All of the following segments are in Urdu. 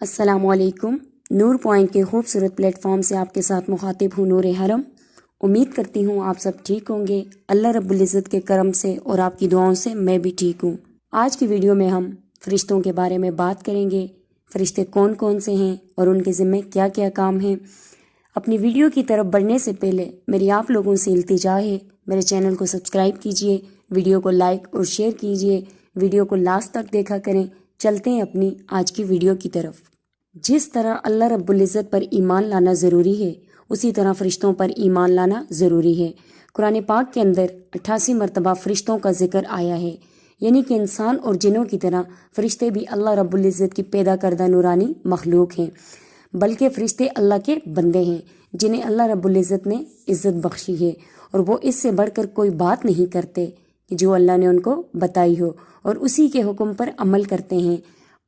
السلام علیکم۔ نور پوائنٹ کے خوبصورت پلیٹ فارم سے آپ کے ساتھ مخاطب ہوں نور حرم۔ امید کرتی ہوں آپ سب ٹھیک ہوں گے۔ اللہ رب العزت کے کرم سے اور آپ کی دعاؤں سے میں بھی ٹھیک ہوں۔ آج کی ویڈیو میں ہم فرشتوں کے بارے میں بات کریں گے۔ فرشتے کون کون سے ہیں اور ان کے ذمہ کیا کیا کام ہیں۔ اپنی ویڈیو کی طرف بڑھنے سے پہلے میری آپ لوگوں سے التجا ہے، میرے چینل کو سبسکرائب کیجئے، ویڈیو کو لائک اور شیئر کیجئے، ویڈیو کو لاسٹ تک دیکھا کریں۔ چلتے ہیں اپنی آج کی ویڈیو کی طرف۔ جس طرح اللہ رب العزت پر ایمان لانا ضروری ہے، اسی طرح فرشتوں پر ایمان لانا ضروری ہے۔ قرآن پاک کے اندر 88 مرتبہ فرشتوں کا ذکر آیا ہے، یعنی کہ انسان اور جنوں کی طرح فرشتے بھی اللہ رب العزت کی پیدا کردہ نورانی مخلوق ہیں، بلکہ فرشتے اللہ کے بندے ہیں جنہیں اللہ رب العزت نے عزت بخشی ہے، اور وہ اس سے بڑھ کر کوئی بات نہیں کرتے کہ جو اللہ نے ان کو بتائی ہو، اور اسی کے حکم پر عمل کرتے ہیں۔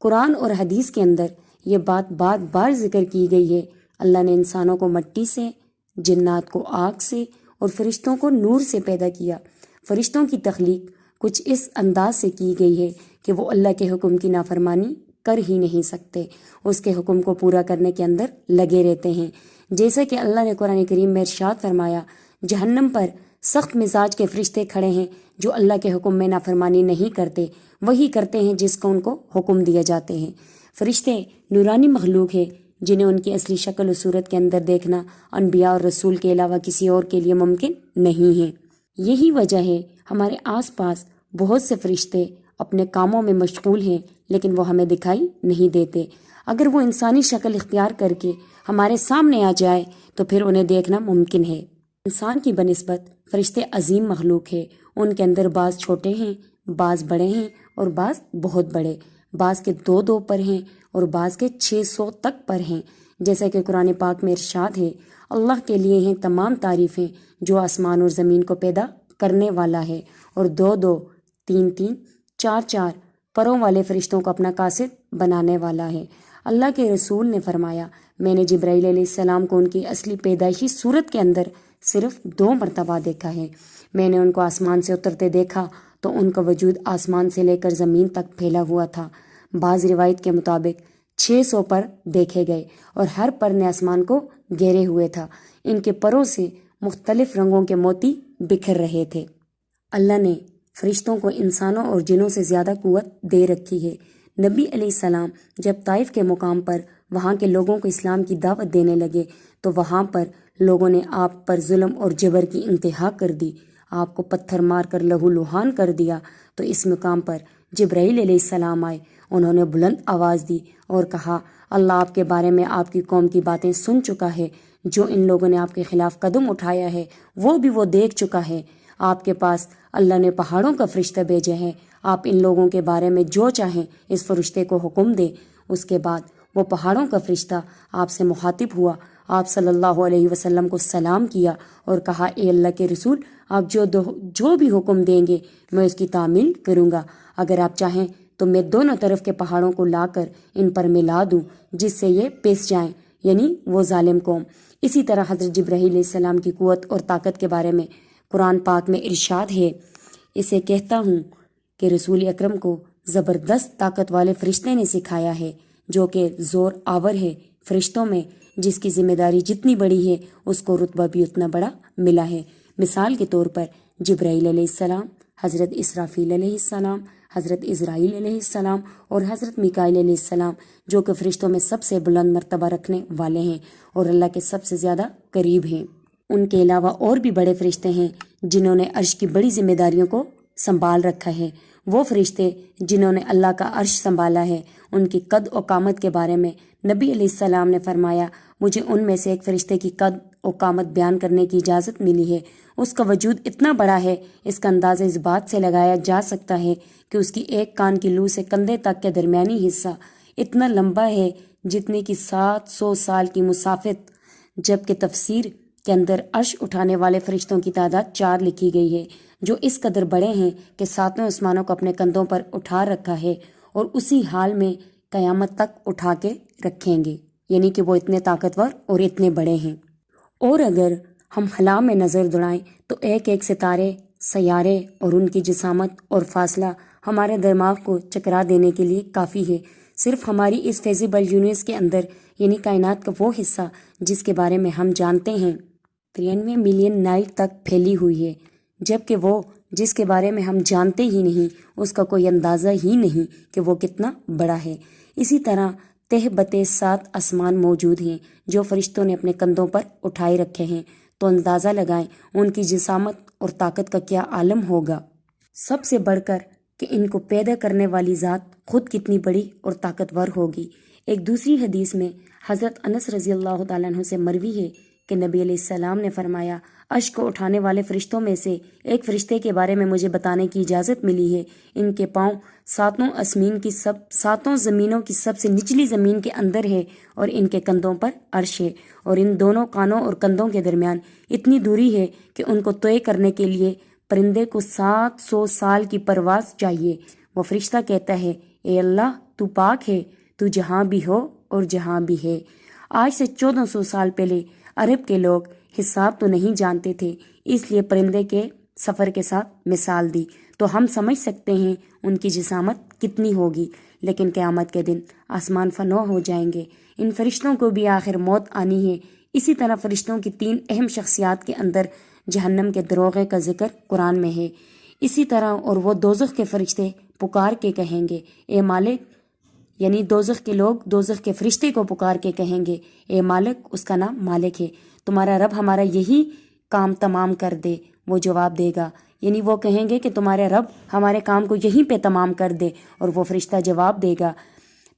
قرآن اور حدیث کے اندر یہ بات بار بار ذکر کی گئی ہے۔ اللہ نے انسانوں کو مٹی سے، جنات کو آگ سے اور فرشتوں کو نور سے پیدا کیا۔ فرشتوں کی تخلیق کچھ اس انداز سے کی گئی ہے کہ وہ اللہ کے حکم کی نافرمانی کر ہی نہیں سکتے، اس کے حکم کو پورا کرنے کے اندر لگے رہتے ہیں۔ جیسا کہ اللہ نے قرآن کریم میں ارشاد فرمایا، جہنم پر سخت مزاج کے فرشتے کھڑے ہیں جو اللہ کے حکم میں نافرمانی نہیں کرتے، وہی کرتے ہیں جس کو ان کو حکم دیے جاتے ہیں۔ فرشتے نورانی مخلوق ہے جنہیں ان کی اصلی شکل و صورت کے اندر دیکھنا انبیاء اور رسول کے علاوہ کسی اور کے لیے ممکن نہیں ہے۔ یہی وجہ ہے ہمارے آس پاس بہت سے فرشتے اپنے کاموں میں مشغول ہیں، لیکن وہ ہمیں دکھائی نہیں دیتے۔ اگر وہ انسانی شکل اختیار کر کے ہمارے سامنے آ جائے تو پھر انہیں دیکھنا ممکن ہے۔ انسان کی بنسبت فرشتے عظیم مخلوق ہے۔ ان کے اندر بعض چھوٹے ہیں، بعض بڑے ہیں اور بعض بہت بڑے، بعض کے 2 پر ہیں اور بعض کے 600 تک پر ہیں۔ جیسا کہ قرآن پاک میں ارشاد ہے، اللہ کے لیے ہیں تمام تعریفیں جو آسمان اور زمین کو پیدا کرنے والا ہے، اور 2 3 4 پروں والے فرشتوں کو اپنا قاصد بنانے والا ہے۔ اللہ کے رسول نے فرمایا، میں نے جبرائیل علیہ السلام کو ان کی اصلی پیدائشی صورت کے اندر صرف 2 مرتبہ دیکھا ہے۔ میں نے ان کو آسمان سے اترتے دیکھا تو ان کا وجود آسمان سے لے کر زمین تک پھیلا ہوا تھا۔ بعض روایت کے مطابق 600 پر دیکھے گئے اور ہر پر نے آسمان کو گھیرے ہوئے تھا۔ ان کے پروں سے مختلف رنگوں کے موتی بکھر رہے تھے۔ اللہ نے فرشتوں کو انسانوں اور جنوں سے زیادہ قوت دے رکھی ہے۔ نبی علیہ السلام جب طائف کے مقام پر وہاں کے لوگوں کو اسلام کی دعوت دینے لگے تو وہاں پر لوگوں نے آپ پر ظلم اور جبر کی انتہا کر دی، آپ کو پتھر مار کر لہو لہان کر دیا۔ تو اس مقام پر جبرائیل علیہ السلام آئے، انہوں نے بلند آواز دی اور کہا، اللہ آپ کے بارے میں آپ کی قوم کی باتیں سن چکا ہے، جو ان لوگوں نے آپ کے خلاف قدم اٹھایا ہے وہ بھی وہ دیکھ چکا ہے۔ آپ کے پاس اللہ نے پہاڑوں کا فرشتہ بھیجا ہے، آپ ان لوگوں کے بارے میں جو چاہیں اس فرشتے کو حکم دیں۔ اس کے بعد وہ پہاڑوں کا فرشتہ آپ سے مخاطب ہوا، آپ صلی اللہ علیہ وسلم کو سلام کیا اور کہا، اے اللہ کے رسول، آپ جو بھی حکم دیں گے میں اس کی تعمیل کروں گا۔ اگر آپ چاہیں تو میں دونوں طرف کے پہاڑوں کو لا کر ان پر ملا دوں جس سے یہ پس جائیں، یعنی وہ ظالم قوم۔ اسی طرح حضرت جبرائیل علیہ السلام کی قوت اور طاقت کے بارے میں قرآن پاک میں ارشاد ہے، اسے کہتا ہوں کہ رسول اکرم کو زبردست طاقت والے فرشتے نے سکھایا ہے، جو کہ زور آور ہے فرشتوں میں، جس کی ذمہ داری جتنی بڑی ہے اس کو رتبہ بھی اتنا بڑا ملا ہے۔ مثال کے طور پر جبرائیل علیہ السلام، حضرت اسرافیل علیہ السلام، حضرت اسرائیل علیہ السلام اور حضرت میکائیل علیہ السلام، جو کہ فرشتوں میں سب سے بلند مرتبہ رکھنے والے ہیں اور اللہ کے سب سے زیادہ قریب ہیں۔ ان کے علاوہ اور بھی بڑے فرشتے ہیں جنہوں نے عرش کی بڑی ذمہ داریوں کو سنبھال رکھا ہے۔ وہ فرشتے جنہوں نے اللہ کا عرش سنبھالا ہے، ان کی قد و قامت کے بارے میں نبی علیہ السلام نے فرمایا، مجھے ان میں سے ایک فرشتے کی قد و قامت بیان کرنے کی اجازت ملی ہے۔ اس کا وجود اتنا بڑا ہے، اس کا اندازہ اس بات سے لگایا جا سکتا ہے کہ اس کی ایک کان کی لو سے کندھے تک کے درمیانی حصہ اتنا لمبا ہے جتنے کی 700 سال کی مسافت، جبکہ تفسیر کے اندر عرش اٹھانے والے فرشتوں کی تعداد 4 لکھی گئی ہے، جو اس قدر بڑے ہیں کہ 7 آسمانوں کو اپنے کندھوں پر اٹھا رکھا ہے اور اسی حال میں قیامت تک اٹھا کے رکھیں گے، یعنی کہ وہ اتنے طاقتور اور اتنے بڑے ہیں۔ اور اگر ہم خلا میں نظر دوڑائیں تو ایک ایک ستارے، سیارے اور ان کی جسامت اور فاصلہ ہمارے دماغ کو چکرا دینے کے لیے کافی ہے۔ صرف ہماری اس فیزیبل یونیورس کے اندر یعنی کائنات کا وہ حصہ جس کے بارے میں ہم جانتے ہیں 93 ملین لائٹ تک پھیلی ہوئی ہے، جبکہ وہ جس کے بارے میں ہم جانتے ہی نہیں اس کا کوئی اندازہ ہی نہیں کہ وہ کتنا بڑا ہے۔ اسی طرح تہ بتہ 7 آسمان موجود ہیں جو فرشتوں نے اپنے کندھوں پر اٹھائے رکھے ہیں، تو اندازہ لگائیں ان کی جسامت اور طاقت کا کیا عالم ہوگا۔ سب سے بڑھ کر کہ ان کو پیدا کرنے والی ذات خود کتنی بڑی اور طاقتور ہوگی۔ ایک دوسری حدیث میں حضرت انس رضی اللہ تعالیٰ عنہ سے مروی ہے کہ نبی علیہ السلام نے فرمایا، عرش کو اٹھانے والے فرشتوں میں سے ایک فرشتے کے بارے میں مجھے بتانے کی اجازت ملی ہے۔ ان کے پاؤں ساتوں زمینوں کی سب سے نچلی زمین کے اندر ہے اور ان کے کندھوں پر عرش ہے، اور ان دونوں کانوں اور کندھوں کے درمیان اتنی دوری ہے کہ ان کو طے کرنے کے لیے پرندے کو 700 سال کی پرواز چاہیے۔ وہ فرشتہ کہتا ہے، اے اللہ تو پاک ہے، تو جہاں بھی ہو اور جہاں بھی ہے۔ آج سے 1400 سال پہلے عرب کے لوگ حساب تو نہیں جانتے تھے، اس لیے پرندے کے سفر کے ساتھ مثال دی تو ہم سمجھ سکتے ہیں ان کی جسامت کتنی ہوگی۔ لیکن قیامت کے دن آسمان فنا ہو جائیں گے، ان فرشتوں کو بھی آخر موت آنی ہے۔ اسی طرح فرشتوں کی 3 اہم شخصیات کے اندر جہنم کے دروغے کا ذکر قرآن میں ہے۔ اسی طرح اور وہ دوزخ کے فرشتے پکار کے کہیں گے، اے مالک، یعنی دوزخ کے لوگ دوزخ کے فرشتے کو پکار کے کہیں گے، اے مالک، اس کا نام مالک ہے، تمہارا رب ہمارا یہی کام تمام کر دے۔ وہ جواب دے گا، یعنی وہ کہیں گے کہ تمہارے رب ہمارے کام کو یہیں پہ تمام کر دے، اور وہ فرشتہ جواب دے گا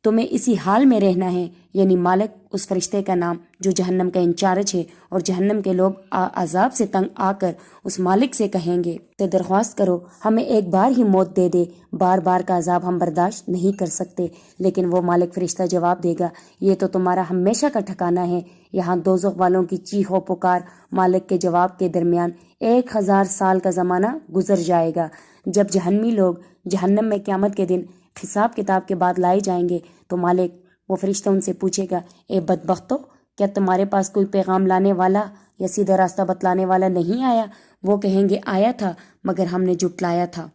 تمہیں اسی حال میں رہنا ہے، یعنی مالک اس فرشتے کا نام جو جہنم کا انچارج ہے، اور جہنم کے لوگ عذاب سے تنگ آ کر اس مالک سے کہیں گے کہ درخواست کرو ہمیں ایک بار ہی موت دے دے، بار بار کا عذاب ہم برداشت نہیں کر سکتے۔ لیکن وہ مالک فرشتہ جواب دے گا، یہ تو تمہارا ہمیشہ کا ٹھکانہ ہے۔ یہاں دوزخ والوں کی چیخ و پکار مالک کے جواب کے درمیان 1000 سال کا زمانہ گزر جائے گا۔ جب جہنمی لوگ جہنم میں قیامت کے دن حساب کتاب کے بعد لائے جائیں گے تو مالک وہ فرشتہ ان سے پوچھے گا، اے بدبختو، کیا تمہارے پاس کوئی پیغام لانے والا یا سیدھا راستہ بتلانے والا نہیں آیا؟ وہ کہیں گے، آیا تھا مگر ہم نے جھٹلایا تھا۔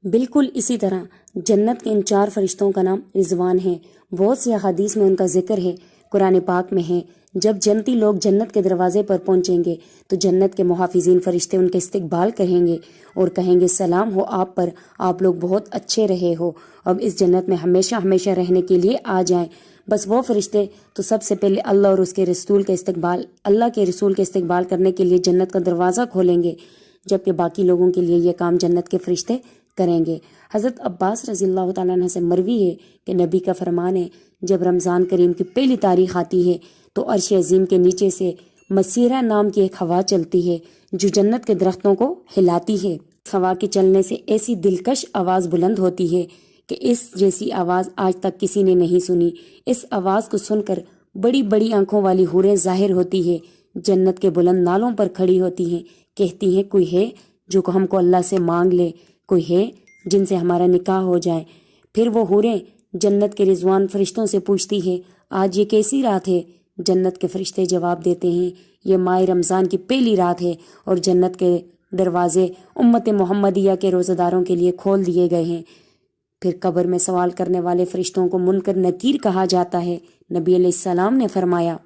بالکل اسی طرح جنت کے ان 4 فرشتوں کا نام رضوان ہے۔ بہت سی احادیث میں ان کا ذکر ہے، قرآن پاک میں ہے۔ جب جنتی لوگ جنت کے دروازے پر پہنچیں گے تو جنت کے محافظین فرشتے ان کے استقبال کریں گے اور کہیں گے، سلام ہو آپ پر، آپ لوگ بہت اچھے رہے ہو، اب اس جنت میں ہمیشہ ہمیشہ رہنے کے لیے آ جائیں۔ بس وہ فرشتے تو سب سے پہلے اللہ اور کے رسول کے استقبال کرنے کے لیے جنت کا دروازہ کھولیں گے، جبکہ باقی لوگوں کے لیے یہ کام جنت کے فرشتے کریں گے۔ حضرت عباس رضی اللہ تعالیٰ عنہ سے مروی ہے کہ نبی کا فرمان ہے، جب رمضان کریم کی پہلی تاریخ آتی ہے تو عرش عظیم کے نیچے سے مسیرہ نام کی ایک ہوا چلتی ہے جو جنت کے درختوں کو ہلاتی ہے۔ اس ہوا کے چلنے سے ایسی دلکش آواز بلند ہوتی ہے کہ اس جیسی آواز آج تک کسی نے نہیں سنی۔ اس آواز کو سن کر بڑی بڑی آنکھوں والی حوریں ظاہر ہوتی ہے، جنت کے بلند نالوں پر کھڑی ہوتی ہیں، کہتی ہیں، کوئی ہے جو ہم کو اللہ سے مانگ لے، کوئی ہے جن سے ہمارا نکاح ہو جائے۔ پھر وہ حوریں جنت کے رضوان فرشتوں سے پوچھتی ہے، آج یہ کیسی رات ہے؟ جنت کے فرشتے جواب دیتے ہیں، یہ ماہ رمضان کی پہلی رات ہے اور جنت کے دروازے امت محمدیہ کے روزہ داروں کے لیے کھول دیے گئے ہیں۔ پھر قبر میں سوال کرنے والے فرشتوں کو منکر نکیر کہا جاتا ہے۔ نبی علیہ السلام نے فرمایا،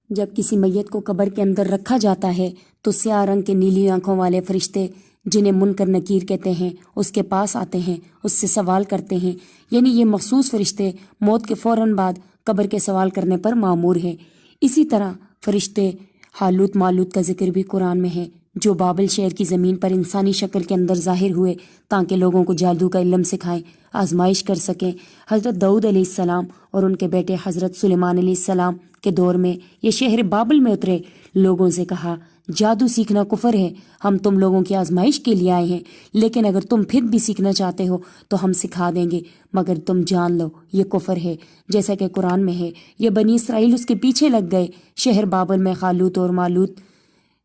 جب کسی میت کو قبر کے اندر رکھا جاتا ہے تو سیاہ رنگ کے نیلی آنکھوں والے فرشتے جنہیں منکر نکیر کہتے ہیں اس کے پاس آتے ہیں، اس سے سوال کرتے ہیں، یعنی یہ مخصوص فرشتے موت کے فوراً بعد قبر کے سوال کرنے پر مامور ہیں۔ اسی طرح فرشتے حالوت مالوت کا ذکر بھی قرآن میں ہے، جو بابل شہر کی زمین پر انسانی شکل کے اندر ظاہر ہوئے تاکہ لوگوں کو جادو کا علم سکھائیں، آزمائش کر سکیں۔ حضرت داؤد علیہ السلام اور ان کے بیٹے حضرت سلیمان علیہ السلام کے دور میں یہ شہر بابل میں اترے، لوگوں سے کہا، جادو سیکھنا کفر ہے، ہم تم لوگوں کی آزمائش کے لیے آئے ہیں، لیکن اگر تم پھر بھی سیکھنا چاہتے ہو تو ہم سکھا دیں گے، مگر تم جان لو یہ کفر ہے۔ جیسا کہ قرآن میں ہے، یہ بنی اسرائیل اس کے پیچھے لگ گئے۔ شہر بابل میں حالوت اور مالوت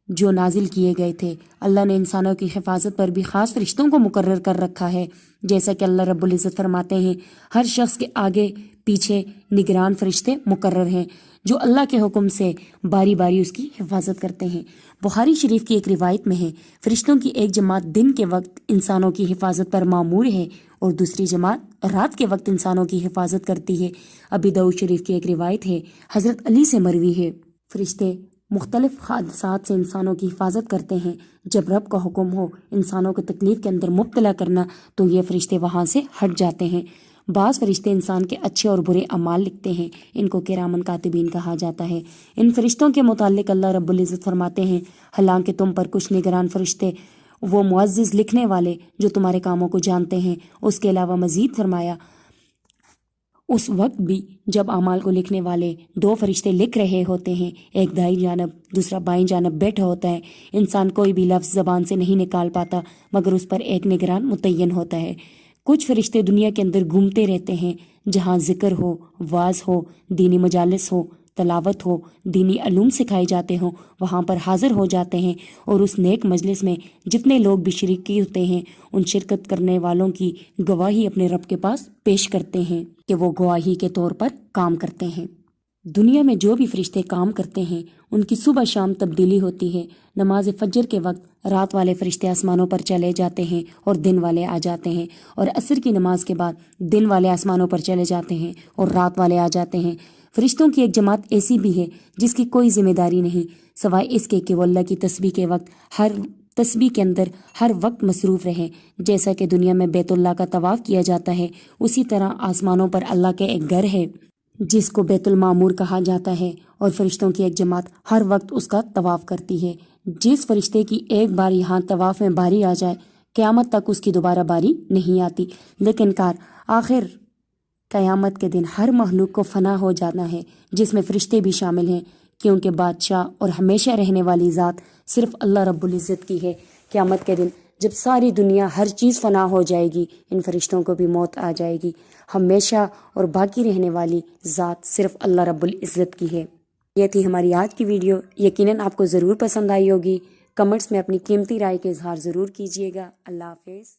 جو نازل کیے گئے تھے، اللہ نے انسانوں کی حفاظت پر بھی خاص فرشتوں کو مقرر کر رکھا ہے، جیسا کہ اللہ رب العزت فرماتے ہیں، ہر شخص کے آگے پیچھے نگران فرشتے مقرر ہیں جو اللہ کے حکم سے باری باری اس کی حفاظت کرتے ہیں۔ بخاری شریف کی ایک روایت میں ہے، فرشتوں کی ایک جماعت دن کے وقت انسانوں کی حفاظت پر مامور ہے اور دوسری جماعت رات کے وقت انسانوں کی حفاظت کرتی ہے۔ ابی داؤد شریف کی ایک روایت ہے، حضرت علی سے مروی ہے، فرشتے مختلف حادثات سے انسانوں کی حفاظت کرتے ہیں۔ جب رب کا حکم ہو انسانوں کو تکلیف کے اندر مبتلا کرنا تو یہ فرشتے وہاں سے ہٹ جاتے ہیں۔ بعض فرشتے انسان کے اچھے اور برے اعمال لکھتے ہیں، ان کو کرامن کاتبین کہا جاتا ہے۔ ان فرشتوں کے متعلق اللہ رب العزت فرماتے ہیں، حالانکہ تم پر کچھ نگران فرشتے وہ معزز لکھنے والے جو تمہارے کاموں کو جانتے ہیں۔ اس کے علاوہ مزید فرمایا، اس وقت بھی جب اعمال کو لکھنے والے دو فرشتے لکھ رہے ہوتے ہیں، ایک دائیں جانب دوسرا بائیں جانب بیٹھا ہوتا ہے، انسان کوئی بھی لفظ زبان سے نہیں نکال پاتا مگر اس پر ایک نگران متعین ہوتا ہے۔ کچھ فرشتے دنیا کے اندر گھومتے رہتے ہیں، جہاں ذکر ہو، واعظ ہو، دینی مجالس ہو، تلاوت ہو، دینی علوم سکھائے جاتے ہوں، وہاں پر حاضر ہو جاتے ہیں اور اس نیک مجلس میں جتنے لوگ بھی شریک ہوتے ہیں ان شرکت کرنے والوں کی گواہی اپنے رب کے پاس پیش کرتے ہیں کہ وہ گواہی کے طور پر کام کرتے ہیں۔ دنیا میں جو بھی فرشتے کام کرتے ہیں ان کی صبح شام تبدیلی ہوتی ہے۔ نماز فجر کے وقت رات والے فرشتے آسمانوں پر چلے جاتے ہیں اور دن والے آ جاتے ہیں، اور عصر کی نماز کے بعد دن والے آسمانوں پر چلے جاتے ہیں اور رات والے آ جاتے ہیں۔ فرشتوں کی ایک جماعت ایسی بھی ہے جس کی کوئی ذمہ داری نہیں سوائے اس کے کہ وہ اللہ کی تسبیح کے وقت تسبیح کے اندر ہر وقت مصروف رہیں۔ جیسا کہ دنیا میں بیت اللہ کا طواف کیا جاتا ہے، اسی طرح آسمانوں پر اللہ کے ایک گھر ہے جس کو بیت المعمور کہا جاتا ہے، اور فرشتوں کی ایک جماعت ہر وقت اس کا طواف کرتی ہے۔ جس فرشتے کی ایک بار یہاں طواف میں باری آ جائے قیامت تک اس کی دوبارہ باری نہیں آتی، لیکن آخر قیامت کے دن ہر مخلوق کو فنا ہو جانا ہے جس میں فرشتے بھی شامل ہیں، کیونکہ بادشاہ اور ہمیشہ رہنے والی ذات صرف اللہ رب العزت کی ہے۔ قیامت کے دن جب ساری دنیا ہر چیز فنا ہو جائے گی، ان فرشتوں کو بھی موت آ جائے گی، ہمیشہ اور باقی رہنے والی ذات صرف اللہ رب العزت کی ہے۔ یہ تھی ہماری آج کی ویڈیو، یقیناً آپ کو ضرور پسند آئی ہوگی۔ کمنٹس میں اپنی قیمتی رائے کا اظہار ضرور کیجیے گا۔ اللہ حافظ۔